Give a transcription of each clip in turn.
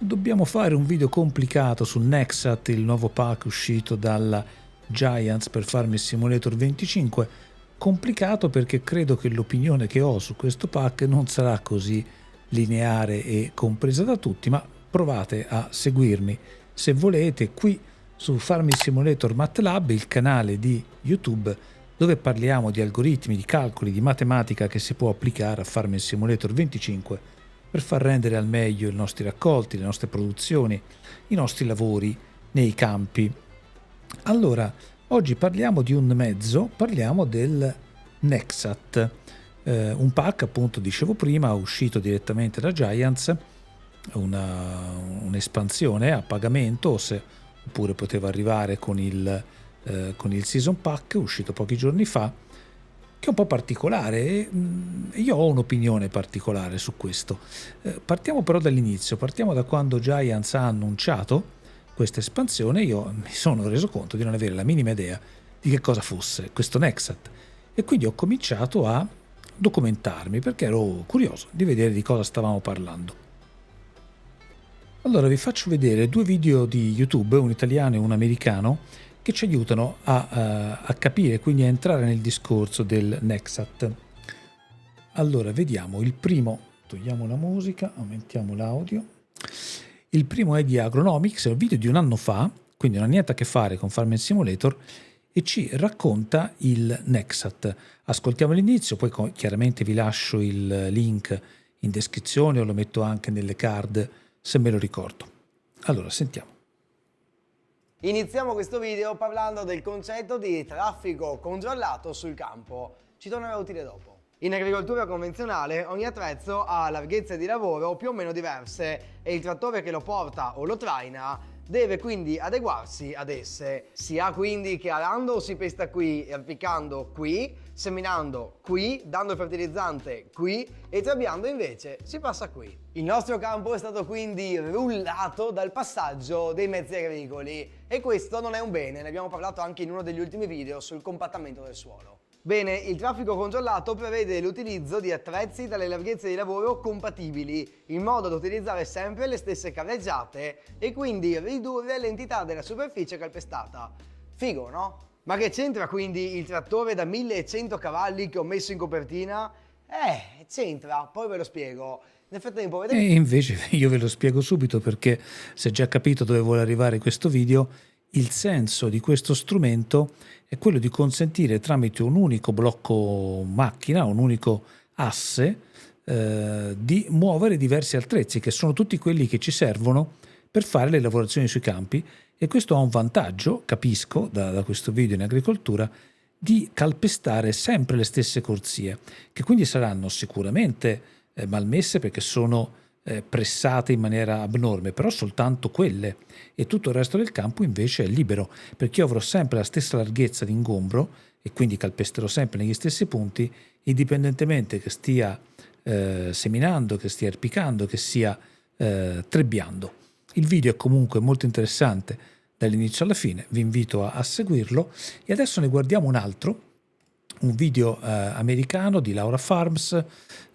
Dobbiamo fare un video complicato sul Nexat, il nuovo pack uscito dalla Giants per Farming Simulator 25. Complicato perché credo che l'opinione che ho su questo pack non sarà così lineare e compresa da tutti, ma provate a seguirmi se volete qui su Farming Simulator MATLAB, il canale di YouTube dove parliamo di algoritmi, di calcoli, di matematica che si può applicare a Farming Simulator 25 per far rendere al meglio i nostri raccolti, le nostre produzioni, i nostri lavori nei campi. Allora, oggi parliamo di un mezzo, parliamo del Nexat, un pack, appunto, dicevo prima, uscito direttamente da Giants, un'espansione a pagamento, oppure poteva arrivare con il Season Pack, uscito pochi giorni fa, che è un po' particolare e io ho un'opinione particolare su questo. Partiamo però dall'inizio, partiamo da quando Giants ha annunciato questa espansione. Io mi sono reso conto di non avere la minima idea di che cosa fosse questo Nexat e quindi ho cominciato a documentarmi perché ero curioso di vedere di cosa stavamo parlando. Allora vi faccio vedere due video di YouTube, un italiano e un americano, che ci aiutano a capire, quindi a entrare nel discorso del Nexat. Allora, vediamo il primo, togliamo la musica, aumentiamo l'audio. Il primo è di Agronomics, è un video di un anno fa, quindi non ha niente a che fare con Farming Simulator, e ci racconta il Nexat. Ascoltiamo l'inizio, poi chiaramente vi lascio il link in descrizione o lo metto anche nelle card se me lo ricordo. Allora, sentiamo. Iniziamo questo video parlando del concetto di traffico controllato sul campo. Ci tornerà utile dopo. In agricoltura convenzionale ogni attrezzo ha larghezze di lavoro più o meno diverse e il trattore che lo porta o lo traina deve quindi adeguarsi ad esse. Si ha quindi che arando si pesta qui, erpicando qui, seminando qui, dando il fertilizzante qui e trebbiando invece si passa qui. Il nostro campo è stato quindi rullato dal passaggio dei mezzi agricoli e questo non è un bene, ne abbiamo parlato anche in uno degli ultimi video sul compattamento del suolo. Bene, il traffico controllato prevede l'utilizzo di attrezzi dalle larghezze di lavoro compatibili, in modo da utilizzare sempre le stesse carreggiate e quindi ridurre l'entità della superficie calpestata. Figo, no? Ma che c'entra quindi il trattore da 1100 cavalli che ho messo in copertina? C'entra, poi ve lo spiego. Nel frattempo vedete... E invece io ve lo spiego subito perché se già capito dove vuole arrivare questo video, il senso di questo strumento è quello di consentire tramite un unico blocco macchina, un unico asse, di muovere diversi attrezzi che sono tutti quelli che ci servono per fare le lavorazioni sui campi, e questo ha un vantaggio, capisco da questo video in agricoltura, di calpestare sempre le stesse corsie, che quindi saranno sicuramente malmesse perché sono pressate in maniera abnorme, però soltanto quelle, e tutto il resto del campo invece è libero, perché io avrò sempre la stessa larghezza di ingombro e quindi calpesterò sempre negli stessi punti, indipendentemente che stia seminando, che stia erpicando, che stia trebbiando. Il video è comunque molto interessante dall'inizio alla fine, vi invito a seguirlo. E adesso ne guardiamo un altro, un video americano di Laura Farms,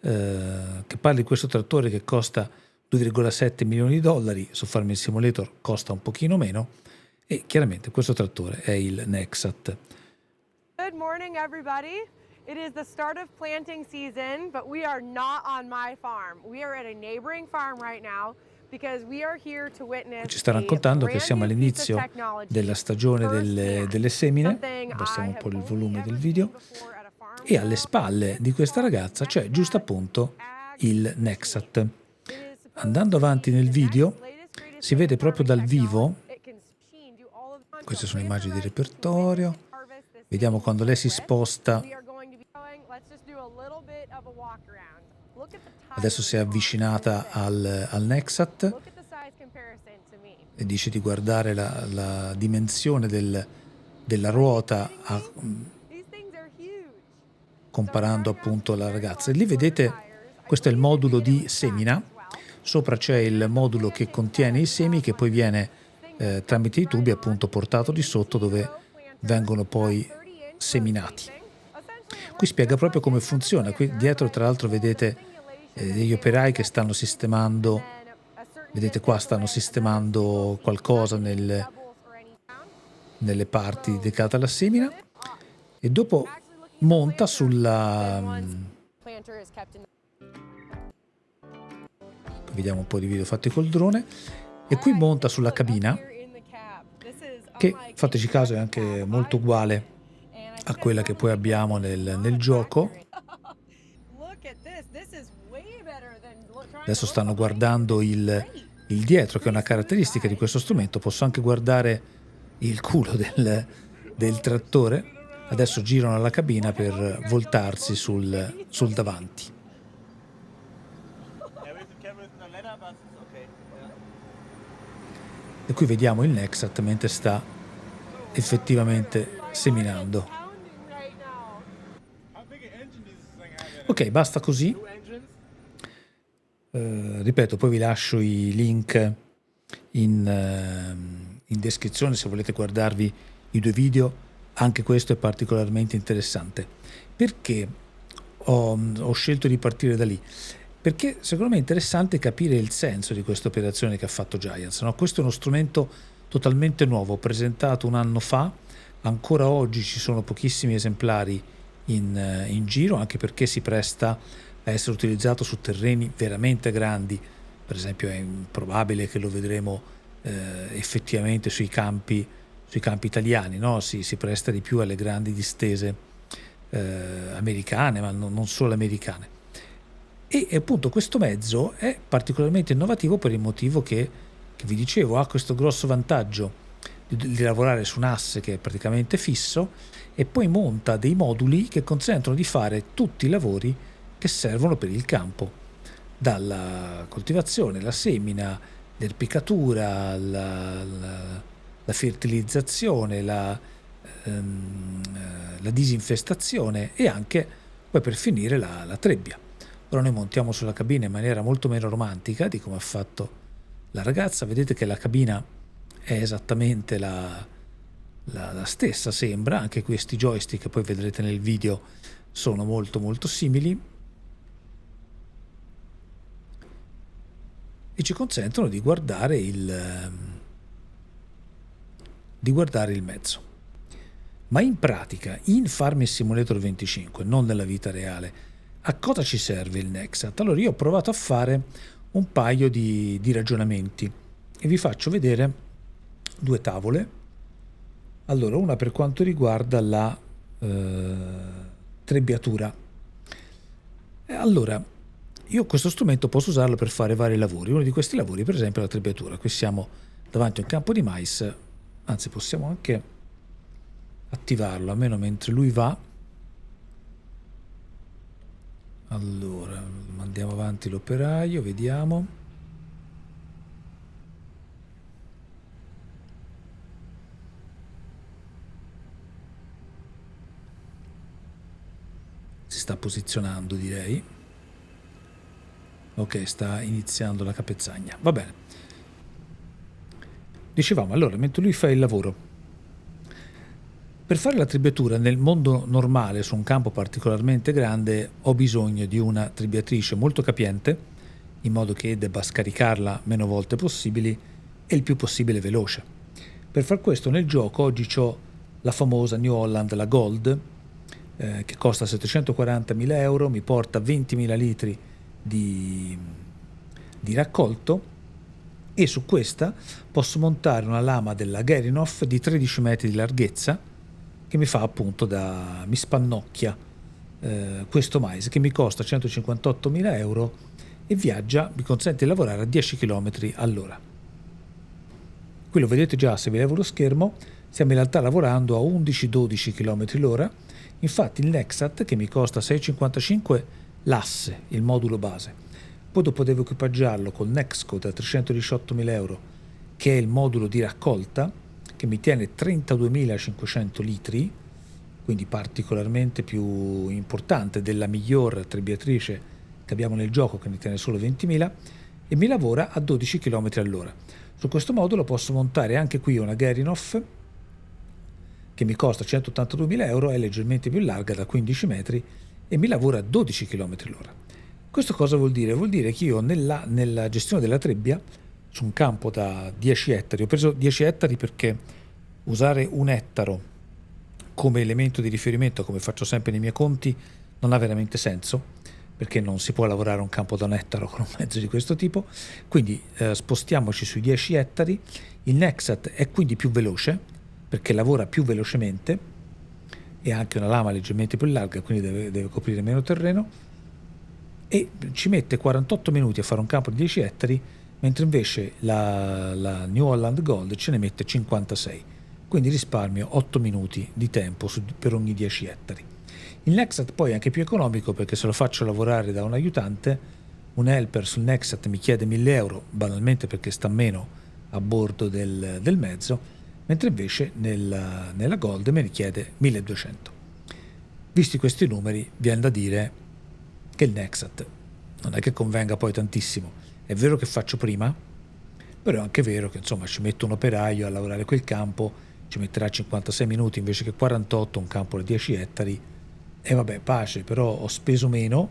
che parla di questo trattore che costa 2,7 milioni di dollari, su Farming Simulator costa un pochino meno, e chiaramente questo trattore è il Nexat. Good morning, everybody. It is the start of planting season, but we are not on my farm. We are at a neighboring farm right now. Ci sta raccontando che siamo all'inizio della stagione delle semine, abbassiamo un po' il volume del video, e alle spalle di questa ragazza c'è giusto appunto il Nexat. Andando avanti nel video si vede proprio dal vivo, queste sono immagini di repertorio, vediamo quando lei si sposta. Adesso si è avvicinata al Nexat e dice di guardare la dimensione della ruota comparando appunto la ragazza. E lì vedete, questo è il modulo di semina, sopra c'è il modulo che contiene i semi che poi viene tramite i tubi appunto portato di sotto dove vengono poi seminati. Qui spiega proprio come funziona. Qui dietro tra l'altro vedete degli operai che stanno sistemando Vedete qua stanno sistemando qualcosa nelle parti dedicate alla semina e dopo monta sulla... Vediamo un po' di video fatti col drone e qui monta sulla cabina che, fateci caso, è anche molto uguale a quella che poi abbiamo nel gioco. Adesso stanno guardando il dietro, che è una caratteristica di questo strumento. Posso anche guardare il culo del trattore. Adesso girano la cabina per voltarsi sul davanti. E qui vediamo il Nexat mentre sta effettivamente seminando. Ok, basta così. Ripeto, poi vi lascio i link in descrizione se volete guardarvi i due video. Anche questo è particolarmente interessante. Perché ho scelto di partire da lì? Perché secondo me è interessante capire il senso di questa operazione che ha fatto Giants, no? Questo è uno strumento totalmente nuovo, presentato un anno fa, ancora oggi ci sono pochissimi esemplari in giro, anche perché si presta a essere utilizzato su terreni veramente grandi. Per esempio è improbabile che lo vedremo effettivamente sui campi italiani, no? Si presta di più alle grandi distese americane, ma non solo americane. E appunto questo mezzo è particolarmente innovativo per il motivo che vi dicevo, ha questo grosso vantaggio di lavorare su un asse che è praticamente fisso e poi monta dei moduli che consentono di fare tutti i lavori che servono per il campo, dalla coltivazione, la semina, l'erpicatura, la fertilizzazione, la disinfestazione e anche poi per finire la trebbia. Ora noi montiamo sulla cabina in maniera molto meno romantica di come ha fatto la ragazza. Vedete che la cabina è esattamente la stessa, sembra. Anche questi joystick che poi vedrete nel video sono molto molto simili e ci consentono di guardare il mezzo. Ma in pratica, in Farming Simulator 25, non nella vita reale, a cosa ci serve il Nexat? Allora io ho provato a fare un paio di ragionamenti e vi faccio vedere due tavole. Allora, una per quanto riguarda la trebbiatura. Allora, io questo strumento posso usarlo per fare vari lavori. Uno di questi lavori, per esempio, è la trebbiatura. Qui siamo davanti a un campo di mais, anzi possiamo anche attivarlo, almeno mentre lui va. Allora, mandiamo avanti l'operaio, vediamo. Si sta posizionando, direi. Ok, sta iniziando la capezzagna. Va bene. Dicevamo, allora, mentre lui fa il lavoro, per fare la trebbiatura nel mondo normale su un campo particolarmente grande ho bisogno di una trebbiatrice molto capiente, in modo che debba scaricarla meno volte possibili e il più possibile veloce. Per far questo nel gioco oggi ho la famosa New Holland, la Gold, che costa 740.000 euro, mi porta 20.000 litri di raccolto e su questa posso montare una lama della Gerinoff di 13 metri di larghezza che mi fa appunto mi spannocchia questo mais che mi costa 158.000 euro e viaggia, mi consente di lavorare a 10 km all'ora. Qui lo vedete già se vi levo lo schermo, stiamo in realtà lavorando a 11-12 km l'ora. Infatti il Nexat, che mi costa 6,55 l'asse, il modulo base, poi dopo devo equipaggiarlo con Nexco da 318.000 euro, che è il modulo di raccolta, che mi tiene 32.500 litri, quindi particolarmente più importante della miglior trebbiatrice che abbiamo nel gioco, che ne tiene solo 20.000, e mi lavora a 12 km all'ora. Su questo modulo posso montare anche qui una Gerinoff, che mi costa 182.000 euro, è leggermente più larga, da 15 metri, e mi lavora a 12 km all'ora. Questo cosa vuol dire? Vuol dire che io nella gestione della trebbia su un campo da 10 ettari. Ho preso 10 ettari perché usare un ettaro come elemento di riferimento, come faccio sempre nei miei conti, non ha veramente senso, perché non si può lavorare un campo da un ettaro con un mezzo di questo tipo. Quindi spostiamoci sui 10 ettari. Il Nexat è quindi più veloce perché lavora più velocemente e ha anche una lama leggermente più larga, quindi deve coprire meno terreno, e ci mette 48 minuti a fare un campo di 10 ettari, mentre invece la New Holland Gold ce ne mette 56. Quindi risparmio 8 minuti di tempo per ogni 10 ettari. Il Nexat poi è anche più economico perché se lo faccio lavorare da un aiutante, un helper sul Nexat mi chiede 1.000 euro, banalmente perché sta meno a bordo del mezzo, mentre invece nella Gold me ne chiede 1.200. Visti questi numeri, viene da dire che il Nexat non è che convenga poi tantissimo. È vero che faccio prima, però è anche vero che insomma ci metto un operaio a lavorare quel campo, ci metterà 56 minuti invece che 48, un campo da 10 ettari, e vabbè, pace, però ho speso meno,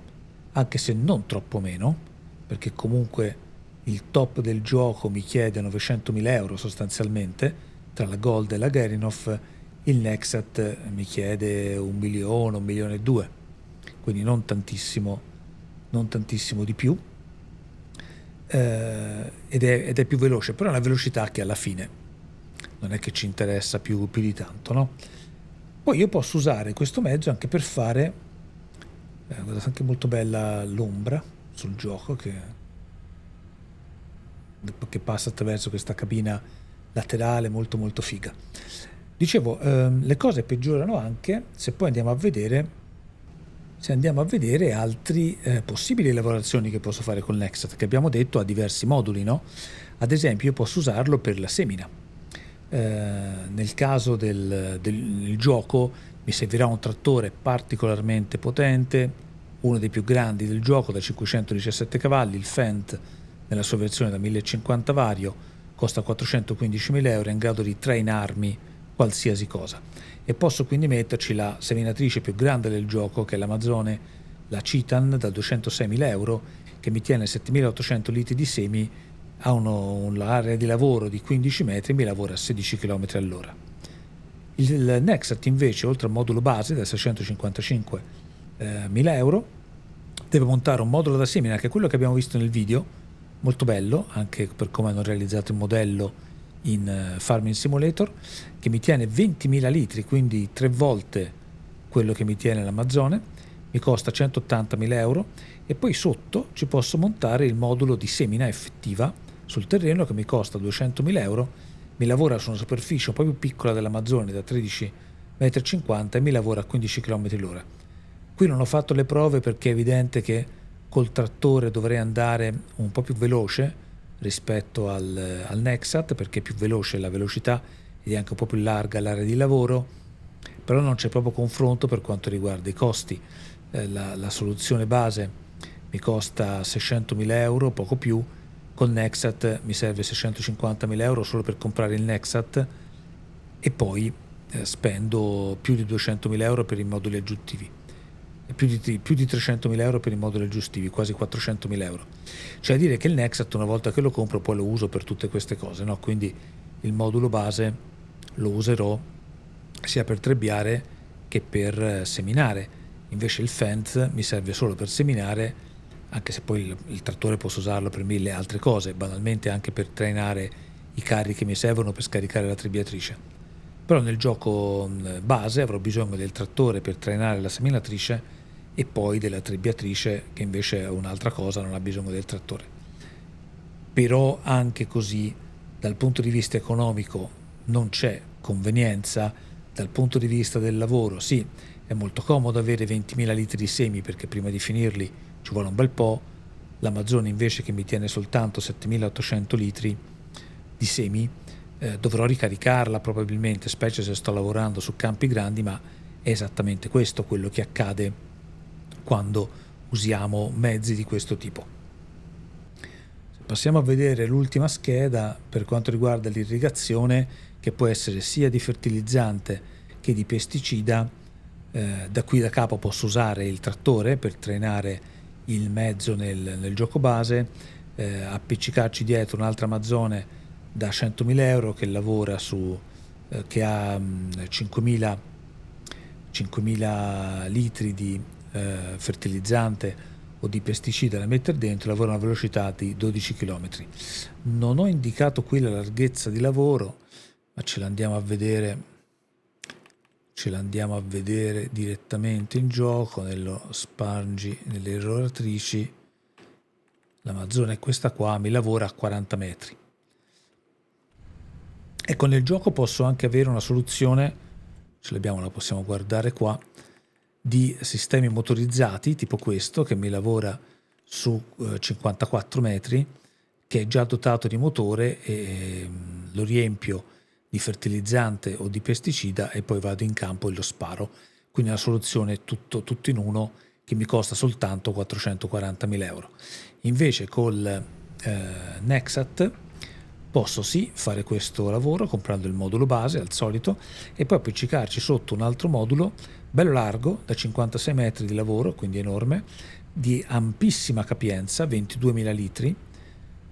anche se non troppo meno, perché comunque il top del gioco mi chiede 900.000 euro sostanzialmente, tra la Gold e la Gerinov. Il Nexat mi chiede 1 milione, 1 milione e 2, quindi non tantissimo di più, ed è più veloce, però è una velocità che alla fine non è che ci interessa più di tanto, no? Poi io posso usare questo mezzo anche per fare, guardate, anche molto bella l'ombra sul gioco che passa attraverso questa cabina laterale molto molto figa. Dicevo, le cose peggiorano anche se poi andiamo a vedere altri possibili lavorazioni che posso fare con Nexat, che abbiamo detto ha diversi moduli, no? Ad esempio io posso usarlo per la semina. Nel caso del gioco mi servirà un trattore particolarmente potente, uno dei più grandi del gioco, da 517 cavalli, il Fendt nella sua versione da 1050 vario, costa 415.000 euro, è in grado di trainarmi qualsiasi cosa. E posso quindi metterci la seminatrice più grande del gioco, che è l'Amazone, la Citan, da 206.000 euro, che mi tiene 7.800 litri di semi, ha un'area di lavoro di 15 metri e mi lavora a 16 km all'ora. Il Nexat invece, oltre al modulo base da 655.000 euro, deve montare un modulo da semina, che è quello che abbiamo visto nel video, molto bello, anche per come hanno realizzato il modello in Farming Simulator, che mi tiene 20.000 litri, quindi 3 volte quello che mi tiene l'Amazone, mi costa 180.000 euro, e poi sotto ci posso montare il modulo di semina effettiva sul terreno che mi costa 200.000 euro, mi lavora su una superficie un po' più piccola dell'Amazone da 13,50 m e mi lavora a 15 km l'ora. Qui non ho fatto le prove perché è evidente che col trattore dovrei andare un po' più veloce rispetto al Nexat, perché è più veloce la velocità ed è anche un po' più larga l'area di lavoro, però non c'è proprio confronto per quanto riguarda i costi. La soluzione base mi costa 600.000 euro, poco più. Col Nexat mi serve 650.000 euro solo per comprare il Nexat, e poi spendo più di 200.000 euro per i moduli aggiuntivi, e più di 300.000 euro per i moduli aggiuntivi, quasi 400.000 euro. Cioè a dire che il Nexat, una volta che lo compro, poi lo uso per tutte queste cose, no? Quindi il modulo base lo userò sia per trebbiare che per seminare. Invece il Fendt mi serve solo per seminare, anche se poi il trattore posso usarlo per 1000 altre cose, banalmente anche per trainare i carri che mi servono per scaricare la trebbiatrice. Però nel gioco base avrò bisogno del trattore per trainare la seminatrice e poi della trebbiatrice, che invece è un'altra cosa, non ha bisogno del trattore. Però anche così, dal punto di vista economico, non c'è convenienza. Dal punto di vista del lavoro, sì, è molto comodo avere 20.000 litri di semi, perché prima di finirli ci vuole un bel po'. L'Amazone invece, che mi tiene soltanto 7.800 litri di semi, dovrò ricaricarla probabilmente, specie se sto lavorando su campi grandi, ma è esattamente questo quello che accade quando usiamo mezzi di questo tipo. Se passiamo a vedere l'ultima scheda per quanto riguarda l'irrigazione, che può essere sia di fertilizzante che di pesticida, da qui da capo posso usare il trattore per trainare il mezzo nel gioco base, appiccicarci dietro un'altra Amazone da 100.000 euro che lavora che ha 5.000 litri di fertilizzante o di pesticida da mettere dentro, lavora a una velocità di 12 km. Non ho indicato qui la larghezza di lavoro, ma ce l'andiamo a vedere direttamente in gioco nello Spargi, nelle irroratrici. L'Amazone è questa qua, mi lavora a 40 metri. Ecco, nel gioco posso anche avere una soluzione, ce l'abbiamo, la possiamo guardare qua, di sistemi motorizzati tipo questo che mi lavora su 54 metri, che è già dotato di motore, e lo riempio di fertilizzante o di pesticida e poi vado in campo e lo sparo. Quindi una soluzione tutto in uno che mi costa soltanto 440.000 euro. Invece col Nexat posso sì fare questo lavoro comprando il modulo base al solito e poi appiccicarci sotto un altro modulo bello largo da 56 metri di lavoro, quindi enorme, di ampissima capienza, 22.000 litri,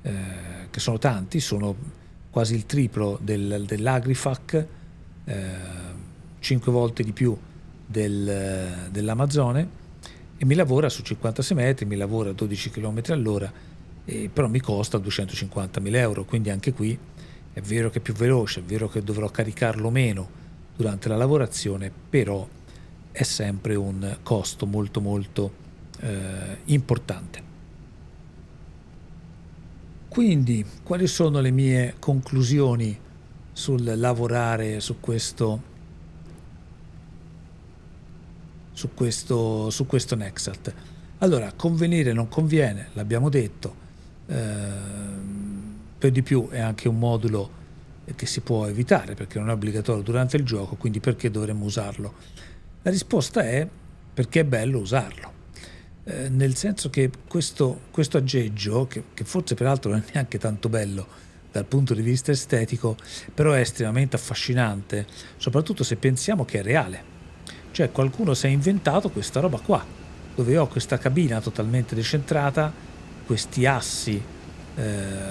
che sono tanti, sono quasi il triplo dell'Agrifac, 5 volte di più dell'Amazone, e mi lavora su 56 metri, mi lavora a 12 km all'ora, però mi costa 250.000 euro, quindi anche qui è vero che è più veloce, è vero che dovrò caricarlo meno durante la lavorazione, però è sempre un costo molto importante. Quindi, quali sono le mie conclusioni sul lavorare su questo Nexat? Allora, convenire non conviene, l'abbiamo detto, per di più è anche un modulo che si può evitare perché non è obbligatorio durante il gioco, quindi perché dovremmo usarlo? La risposta è perché è bello usarlo, nel senso che questo aggeggio, che forse peraltro non è neanche tanto bello dal punto di vista estetico, però è estremamente affascinante, soprattutto se pensiamo che è reale. Cioè qualcuno si è inventato questa roba qua, dove ho questa cabina totalmente decentrata, questi assi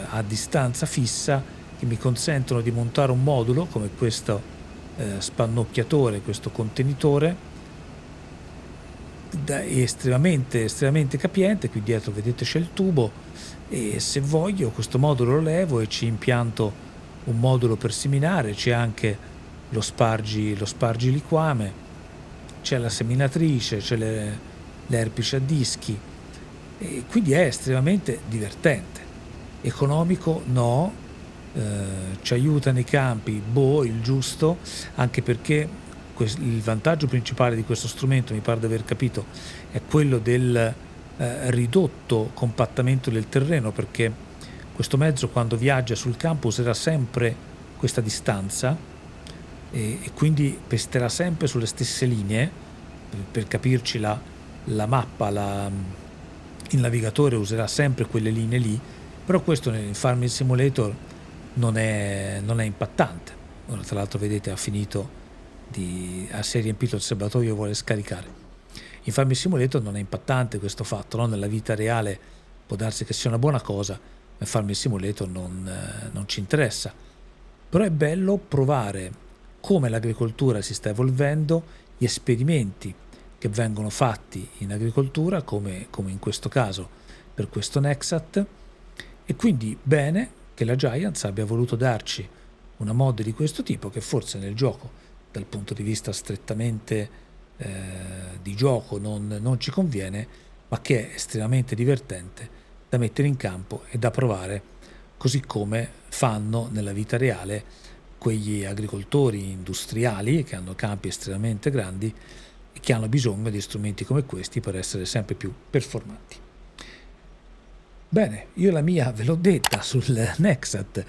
a distanza fissa che mi consentono di montare un modulo come questo spannocchiatore, questo contenitore estremamente capiente. Qui dietro vedete c'è il tubo e se voglio questo modulo lo levo e ci impianto un modulo per seminare, c'è anche lo spargi liquame, c'è la seminatrice, c'è l'erpice a dischi, e quindi è estremamente divertente. Economico no, ci aiuta nei campi, il giusto, anche perché il vantaggio principale di questo strumento, mi pare di aver capito, è quello del ridotto compattamento del terreno, perché questo mezzo quando viaggia sul campo userà sempre questa distanza e quindi pesterà sempre sulle stesse linee. Per capirci, la mappa, il navigatore userà sempre quelle linee lì, però questo nel Farming Simulator non è impattante. Ora tra l'altro vedete ha si è riempito il serbatoio e vuole scaricare. In Farming Simulator non è impattante questo fatto, no? Nella vita reale può darsi che sia una buona cosa, ma in Farming Simulator non ci interessa. Però è bello provare come l'agricoltura si sta evolvendo, gli esperimenti che vengono fatti in agricoltura, come in questo caso per questo Nexat, e quindi bene che la Giants abbia voluto darci una mod di questo tipo, che forse nel gioco dal punto di vista strettamente di gioco non ci conviene, ma che è estremamente divertente da mettere in campo e da provare, così come fanno nella vita reale quegli agricoltori industriali che hanno campi estremamente grandi e che hanno bisogno di strumenti come questi per essere sempre più performanti. Bene, io la mia ve l'ho detta sul Nexat,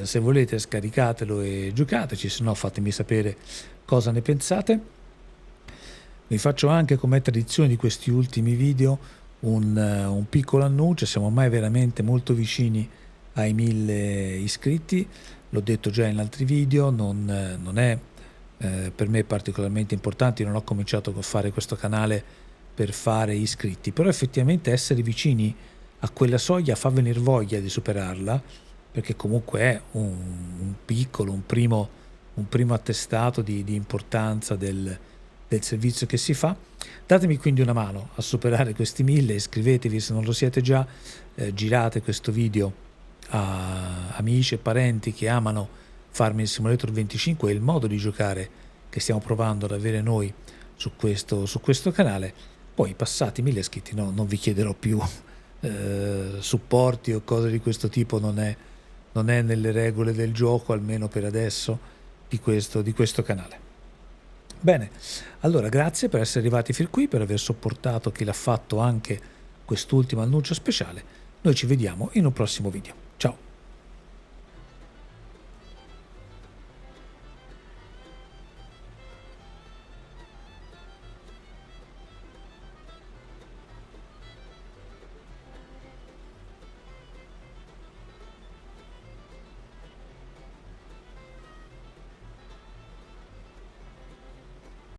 se volete scaricatelo e giocateci, se no fatemi sapere cosa ne pensate. Vi faccio anche, come tradizione di questi ultimi video, un piccolo annuncio. Siamo ormai veramente molto vicini ai 1000 iscritti, l'ho detto già in altri video, non è per me particolarmente importante, io non ho cominciato a fare questo canale per fare iscritti, però effettivamente essere vicini a quella soglia fa venire voglia di superarla, perché comunque è un piccolo, un primo attestato di importanza del servizio che si fa. Datemi quindi una mano a superare questi 1000, iscrivetevi se non lo siete già, girate questo video a amici e parenti che amano Farming Simulator 25 e il modo di giocare che stiamo provando ad avere noi su questo canale. Poi passati 1000 iscritti non vi chiederò più supporti o cose di questo tipo, non è nelle regole del gioco, almeno per adesso, di questo canale. Bene, allora grazie per essere arrivati fin qui, per aver sopportato chi l'ha fatto anche quest'ultimo annuncio speciale. Noi ci vediamo in un prossimo video.